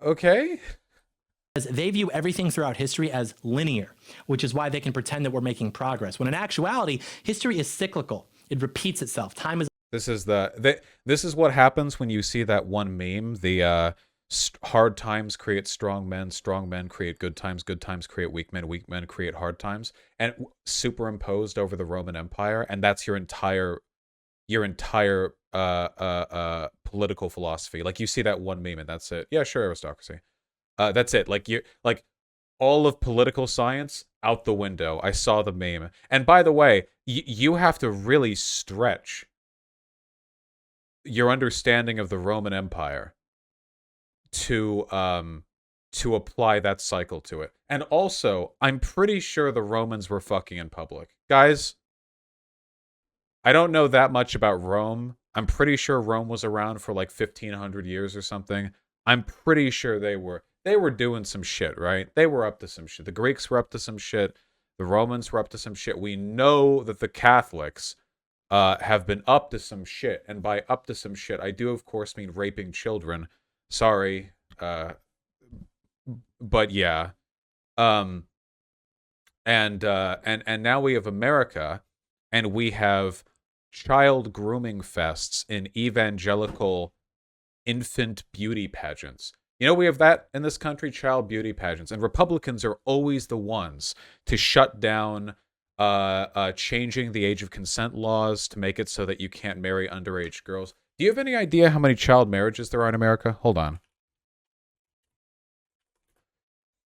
S1: Okay.
S2: They view everything throughout history as linear, which is why they can pretend that we're making progress. When in actuality, history is cyclical. It repeats itself. Time is...
S1: This is what happens when you see that one meme. The hard times create strong men create good times create weak men create hard times, and superimposed over the Roman Empire, and that's your entire political philosophy. Like, you see that one meme and that's it. Yeah, sure, aristocracy. That's it. Like, all of political science out the window. I saw the meme. And by the way, you have to really stretch your understanding of the Roman Empire to apply that cycle to it. And also, I'm pretty sure the Romans were fucking in public. Guys, I don't know that much about Rome. I'm pretty sure Rome was around for like 1,500 years or something. I'm pretty sure they were doing some shit, right? They were up to some shit. The Greeks were up to some shit. The Romans were up to some shit. We know that the Catholics have been up to some shit. And by up to some shit, I do, of course, mean raping children. Sorry. But yeah. And now we have America, and we have child grooming fests in evangelical infant beauty pageants. You know, we have that in this country, child beauty pageants, and Republicans are always the ones to shut down changing the age of consent laws to make it so that you can't marry underage girls. Do you have any idea how many child marriages there are in America? Hold on.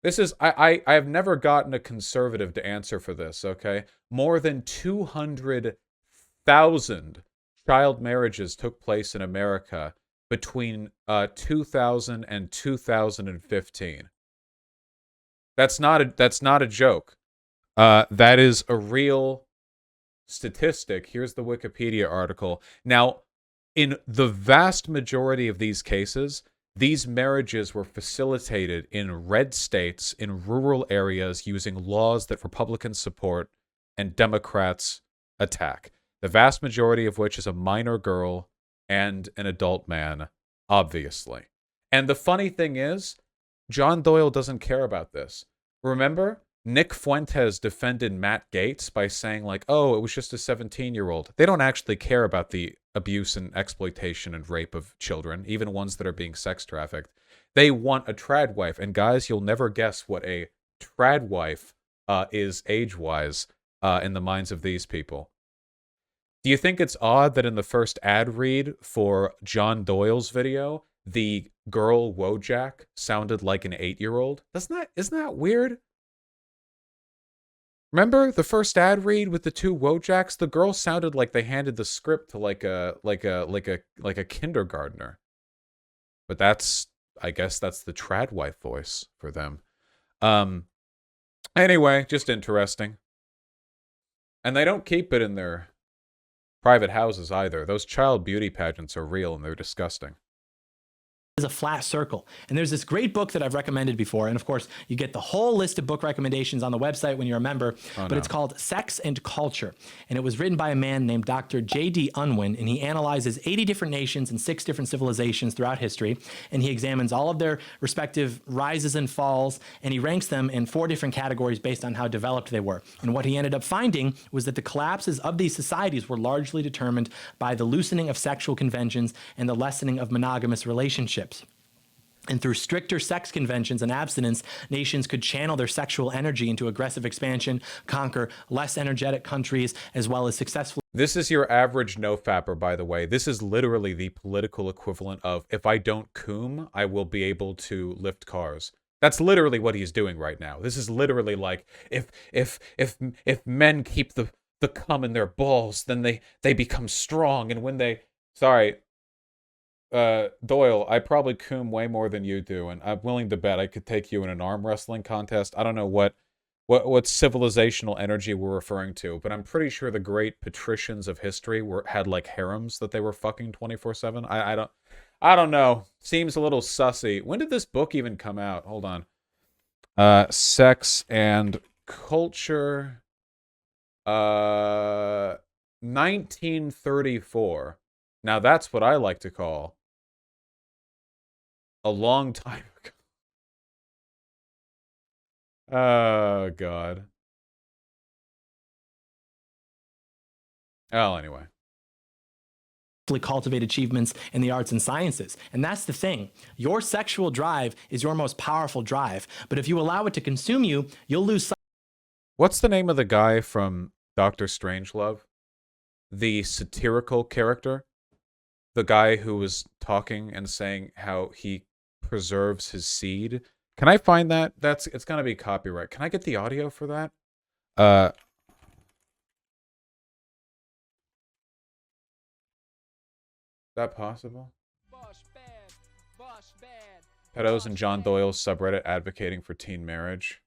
S1: This is, I have never gotten a conservative to answer for this, okay? More than 200,000 child marriages took place in America between 2000 and 2015. That's not a joke. That is a real statistic. Here's the Wikipedia article. Now, in the vast majority of these cases, these marriages were facilitated in red states, in rural areas, using laws that Republicans support and Democrats attack. The vast majority of which is a minor girl and an adult man, obviously. And the funny thing is, John Doyle doesn't care about this. Remember, Nick Fuentes defended Matt Gaetz by saying, like, oh, it was just a 17-year-old. They don't actually care about the abuse and exploitation and rape of children, even ones that are being sex trafficked. They want a trad wife. And guys, you'll never guess what a trad wife is age-wise in the minds of these people. Do you think it's odd that in the first ad read for John Doyle's video, the girl Wojak sounded like an 8-year-old? Isn't that weird? Remember the first ad read with the two Wojaks? The girl sounded like they handed the script to like a kindergartner. But I guess that's the trad wife voice for them. Anyway, just interesting. And they don't keep it in their private houses either. Those child beauty pageants are real and they're disgusting.
S2: Is a flat circle. And there's this great book that I've recommended before. And of course, you get the whole list of book recommendations on the website when you're a member. But it's called Sex and Culture. And it was written by a man named Dr. J.D. Unwin. And he analyzes 80 different nations and 6 different civilizations throughout history. And he examines all of their respective rises and falls. And he ranks them in 4 different categories based on how developed they were. And what he ended up finding was that the collapses of these societies were largely determined by the loosening of sexual conventions and the lessening of monogamous relationships. And through stricter sex conventions and abstinence, nations could channel their sexual energy into aggressive expansion, conquer less energetic countries, as well as successfully...
S1: This is your average nofapper, by the way. This is literally the political equivalent of, if I don't coom, I will be able to lift cars. That's literally what he's doing right now. This is literally like, if men keep the cum in their balls, then they become strong, and when they... Sorry... Doyle, I probably coom way more than you do, and I'm willing to bet I could take you in an arm wrestling contest. I don't know what civilizational energy we're referring to, but I'm pretty sure the great patricians of history had like harems that they were fucking 24/7. I don't know. Seems a little sussy. When did this book even come out? Hold on. Sex and Culture. 1934. Now that's what I like to call a long time ago. Oh, God. Oh, anyway.
S2: Cultivate achievements in the arts and sciences. And that's the thing. Your sexual drive is your most powerful drive. But if you allow it to consume you, you'll lose sight.
S1: What's the name of the guy from Dr. Strangelove? The satirical character? The guy who was talking and saying how he preserves his seed. Can I find that? It's gonna be copyright. Can I get the audio for that? Is that possible? Pedos and John Doyle's subreddit advocating for teen marriage.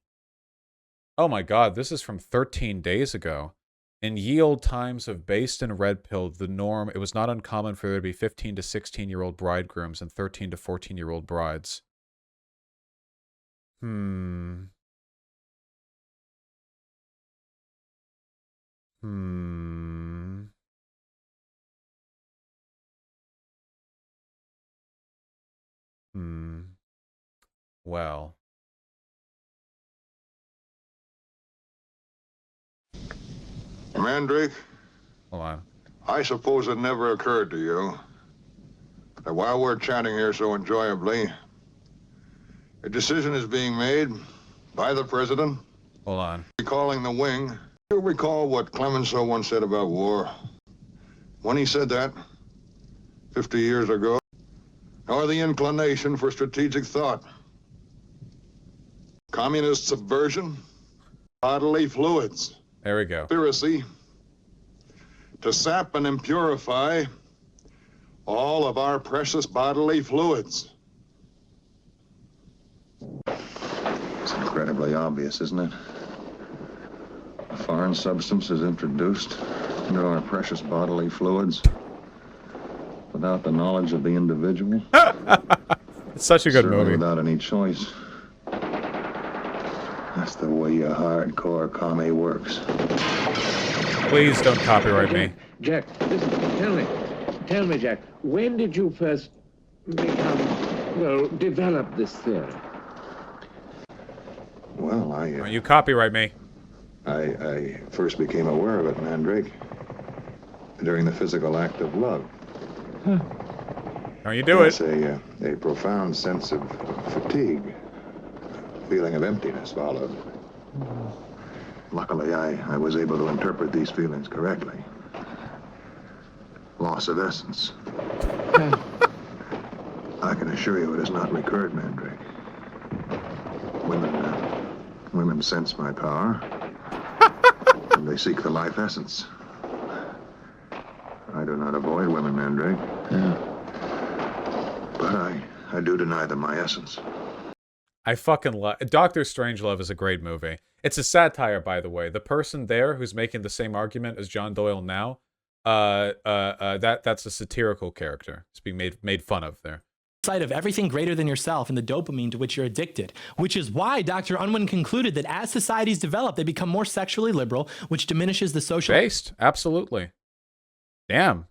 S1: Oh my God, this is from 13 days ago. In ye old times of based and red-pilled, the norm, it was not uncommon for there to be 15 to 16-year-old bridegrooms and 13 to 14-year-old brides. Well.
S4: Mandrake,
S1: Hold on.
S4: I suppose it never occurred to you that while we're chatting here so enjoyably, a decision is being made by the president.
S1: Hold on.
S4: Recalling the wing. You recall what Clemenceau once said about war? When he said that, 50 years ago, nor the inclination for strategic thought. Communist subversion, bodily fluids.
S1: There we go.
S4: Conspiracy to sap and impurify all of our precious bodily fluids.
S5: It's incredibly obvious, isn't it? A foreign substance is introduced,
S4: into our precious bodily fluids without the knowledge of the individual.
S1: It's such a good
S4: Certainly
S1: movie.
S4: without any choice. That's the way a hardcore commie works.
S1: Please don't copyright me.
S5: Jack, listen, tell me, Jack, when did you first develop this theory?
S4: Well,
S1: Don't you copyright me.
S4: I first became aware of it, Mandrake, during the physical act of love.
S1: Don't you do
S4: It's
S1: it.
S4: a profound sense of fatigue, feeling of emptiness followed. Luckily, I was able to interpret these feelings correctly. Loss of essence. I can assure you it has not recurred, Mandrake. Women sense my power, and they seek the life essence. I do not avoid women, Mandrake. But I do deny them my essence.
S1: I fucking love... Dr. Strangelove is a great movie. It's a satire, by the way. The person there who's making the same argument as John Doyle now, that's a satirical character. It's being made fun of there.
S2: Sight of everything greater than yourself and the dopamine to which you're addicted, which is why Dr. Unwin concluded that as societies develop, they become more sexually liberal, which diminishes the social
S1: Based, absolutely. Damn.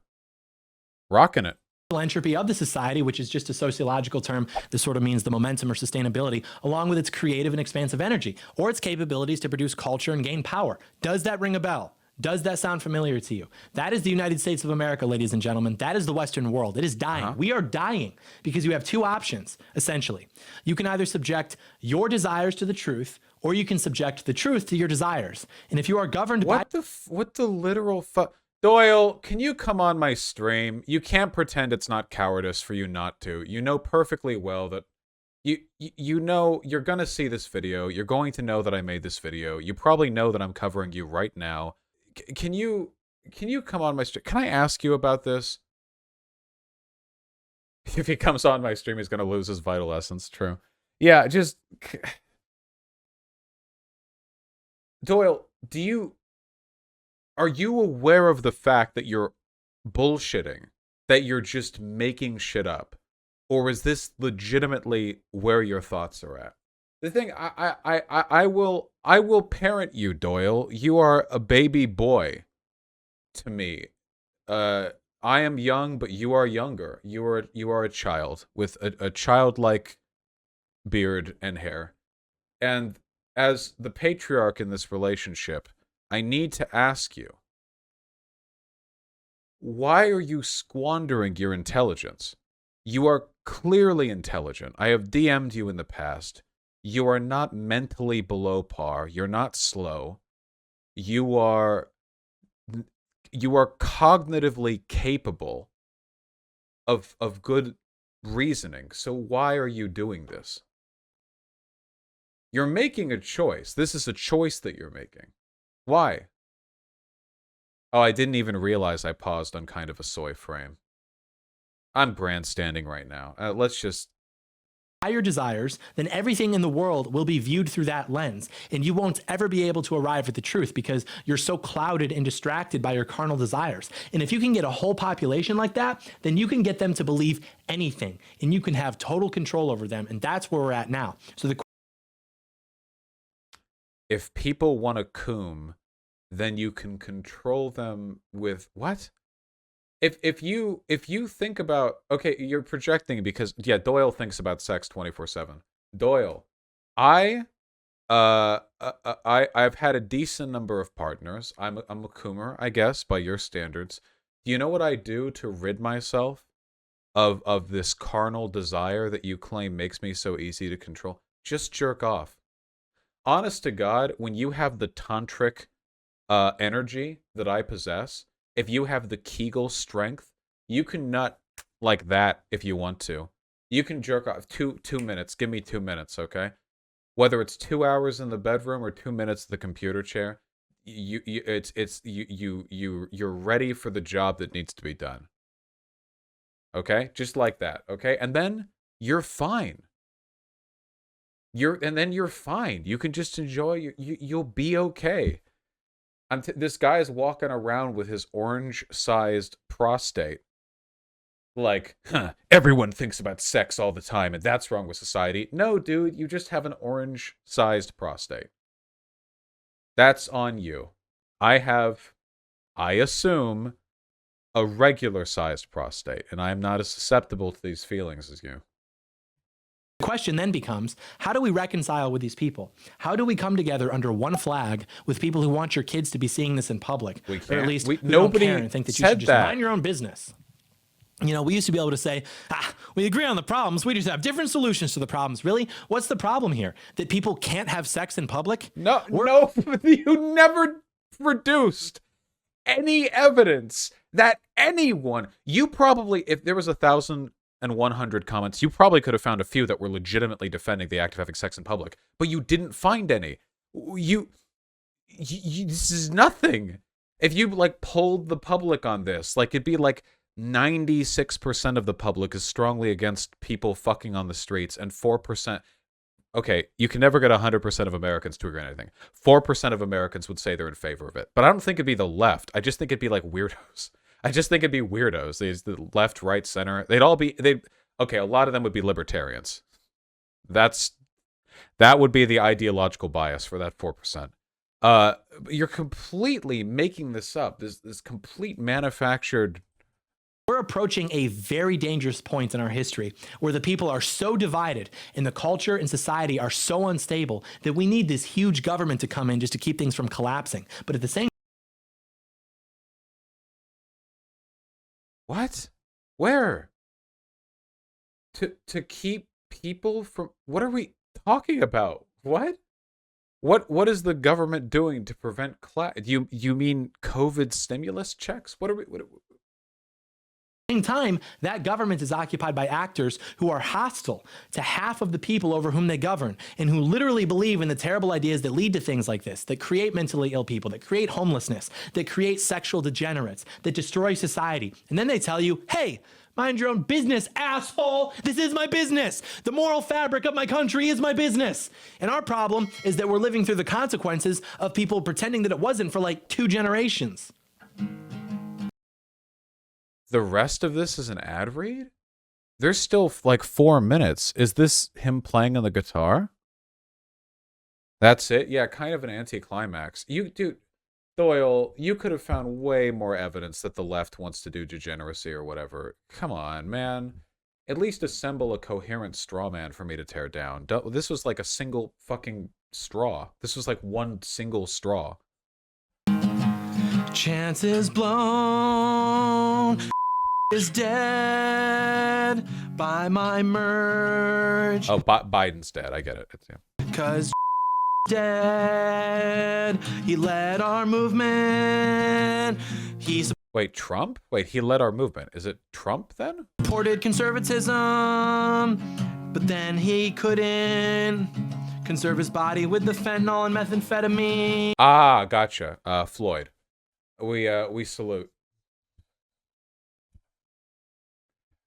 S1: Rocking it.
S2: entropy of the society, which is just a sociological term that sort of means the momentum or sustainability, along with its creative and expansive energy, or its capabilities to produce culture and gain power. Does that ring a bell? Does that sound familiar to you? That is the United States of America, ladies and gentlemen. That is the Western world. It is dying. We are dying because you have two options, essentially. You can either subject your desires to the truth, or you can subject the truth to your desires. And if you are governed by...
S1: What the literal fuck? Doyle, can you come on my stream? You can't pretend it's not cowardice for you not to. You know perfectly well that... You know you're going to see this video. You're going to know that I made this video. You probably know that I'm covering you right now. Can you come on my stream? Can I ask you about this? If he comes on my stream, he's going to lose his vital essence. True. Yeah, just... Doyle, are you aware of the fact that you're bullshitting? That you're just making shit up? Or is this legitimately where your thoughts are at? The thing, I will parent you, Doyle. You are a baby boy to me. I am young, but you are younger. You are a child with a childlike beard and hair. And as the patriarch in this relationship, I need to ask you, why are you squandering your intelligence? You are clearly intelligent. I have DM'd you in the past. You are not mentally below par. You're not slow. You are cognitively capable of good reasoning. So why are you doing this? You're making a choice. This is a choice that you're making. Why? Oh, I didn't even realize I paused on kind of a soy frame. I'm grandstanding right now. Let's just...
S2: your desires, then everything in the world will be viewed through that lens, and you won't ever be able to arrive at the truth because you're so clouded and distracted by your carnal desires. And if you can get a whole population like that, then you can get them to believe anything, and you can have total control over them, and that's where we're at now. So
S1: if people want to coom, then you can control them with what? If you think about, okay, you're projecting because yeah, Doyle thinks about sex 24/7. Doyle, I've had a decent number of partners. I'm a coomer, I guess, by your standards. Do you know what I do to rid myself of this carnal desire that you claim makes me so easy to control? Just jerk off. Honest to God, when you have the tantric energy that I possess, if you have the Kegel strength, you can nut like that if you want to. You can jerk off 2 minutes. Give me 2 minutes, okay? Whether it's 2 hours in the bedroom or 2 minutes at the computer chair, you're ready for the job that needs to be done. Okay? Just like that, okay? And then you're fine. You're fine. You can just enjoy you'll be okay. This guy is walking around with his orange-sized prostate. Like, everyone thinks about sex all the time, and that's wrong with society. No, dude, you just have an orange-sized prostate. That's on you. I assume, a regular-sized prostate, and I am not as susceptible to these feelings as you.
S2: The question then becomes, how do we reconcile with these people? How do we come together under one flag with people who want your kids to be seeing this in public?
S1: We can't.
S2: Or at least
S1: Nobody
S2: don't care and think that you
S1: said
S2: should just
S1: that.
S2: mind your own business. You know, we used to be able to say, we agree on the problems. We just have different solutions to the problems. Really? What's the problem here? That people can't have sex in public?
S1: No, you never produced any evidence that anyone, you probably, if there was 1,100 comments, you probably could have found a few that were legitimately defending the act of having sex in public, but you didn't find any. This is nothing. If you like polled the public on this, like it'd be like 96% of the public is strongly against people fucking on the streets, and 4%. Okay, you can never get 100% of Americans to agree on anything. 4% of Americans would say they're in favor of it. But I don't think it'd be the left. I just think it'd be like weirdos. I just think it'd be weirdos. The left, right, center. Okay, a lot of them would be libertarians. That would be the ideological bias for that 4%. You're completely making this up. This complete manufactured.
S2: We're approaching a very dangerous point in our history where the people are so divided and the culture and society are so unstable that we need this huge government to come in just to keep things from collapsing. But at the same
S1: What? Where? To keep people from, what are we talking about? What? What is the government doing to prevent you mean COVID stimulus checks? What?
S2: same time, that government is occupied by actors who are hostile to half of the people over whom they govern and who literally believe in the terrible ideas that lead to things like this, that create mentally ill people, that create homelessness, that create sexual degenerates, that destroy society. And then they tell you, hey, mind your own business, asshole. This is my business. The moral fabric of my country is my business. And our problem is that we're living through the consequences of people pretending that it wasn't for like 2 generations.
S1: The rest of this is an ad read? There's still like 4 minutes. Is this him playing on the guitar? That's it? Yeah, kind of an anticlimax. Dude, Doyle, you could have found way more evidence that the left wants to do degeneracy or whatever. Come on, man. At least assemble a coherent straw man for me to tear down. This was like a single fucking straw. This was like one single straw.
S2: Chances blown is dead by my merge.
S1: Oh, Biden's dead. I get it.
S2: Cause dead. He led our movement.
S1: Wait, Trump? Wait, he led our movement. Is it Trump then?
S2: Supported conservatism, but then he couldn't conserve his body with the fentanyl and methamphetamine.
S1: Ah, gotcha. Floyd. We salute.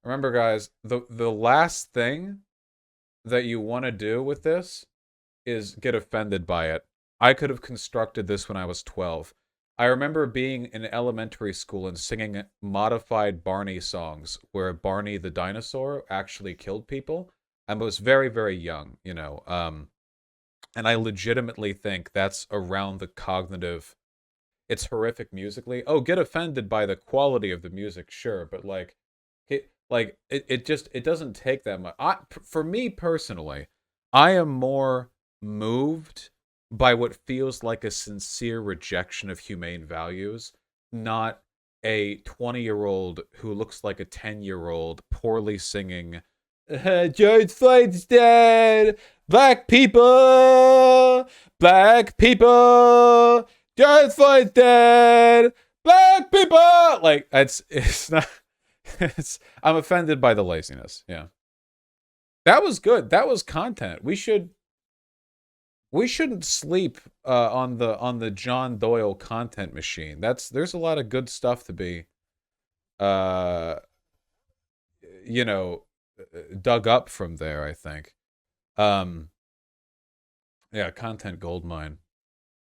S1: Remember, guys, the last thing that you want to do with this is get offended by it. I could have constructed this when I was 12. I remember being in elementary school and singing modified Barney songs where Barney the dinosaur actually killed people. I was very, very young, you know. And I legitimately think that's around the cognitive. It's horrific musically. Oh, get offended by the quality of the music, sure, but it doesn't take that much. For me personally, I am more moved by what feels like a sincere rejection of humane values, not a 20-year-old who looks like a 10-year-old poorly singing, George Floyd's dead, black people, George Floyd's dead, black people. Like, it's not. I'm offended by the laziness. Yeah, that was good. That was content. We shouldn't sleep on the John Doyle content machine. There's a lot of good stuff to be, dug up from there. I think. Yeah, content goldmine.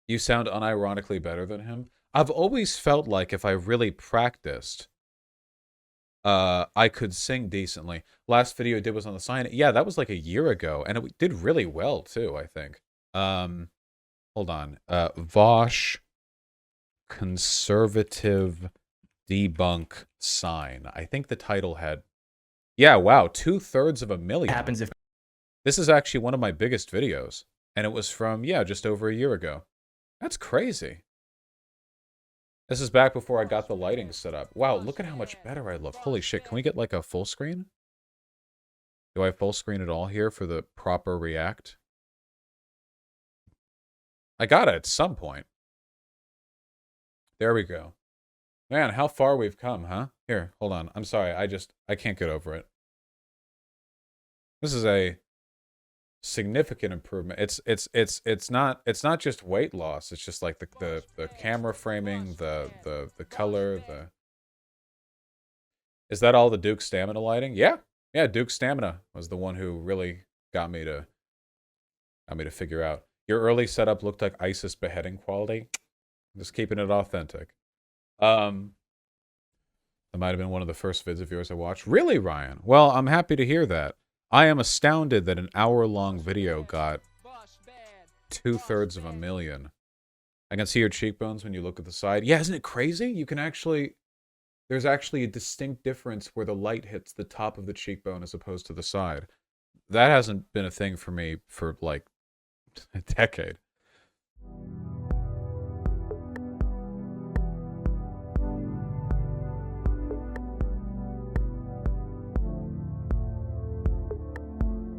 S1: You sound unironically better than him. I've always felt like if I really practiced, I could sing decently. Last video I did was on the sign. Yeah, that was like a year ago, and it did really well too, I think. Hold on. Vaush conservative debunk sign. I think the title had, yeah, wow, 2/3 of a million.
S2: Happens if
S1: This is actually one of my biggest videos, and it was from, yeah, just over a year ago. That's crazy. This is back before I got the lighting set up. Wow, look at how much better I look. Holy shit, can we get like a full screen? Do I full screen it all here for the proper react? I got it at some point. There we go. Man, how far we've come, huh? Here, hold on. I'm sorry, I can't get over it. This is a significant improvement. It's not just weight loss. It's just like the camera framing, the color, the. Is that all the Duke Stamina lighting? Yeah, yeah. Duke Stamina was the one who really got me to figure out. Your early setup looked like ISIS beheading quality. Just keeping it authentic. That might have been one of the first vids of yours I watched. Really, Ryan? Well, I'm happy to hear that. I am astounded that an hour-long video got 2/3 of a million. I can see your cheekbones when you look at the side. Yeah, isn't it crazy? You can actually... There's actually a distinct difference where the light hits the top of the cheekbone as opposed to the side. That hasn't been a thing for me for, like, a decade.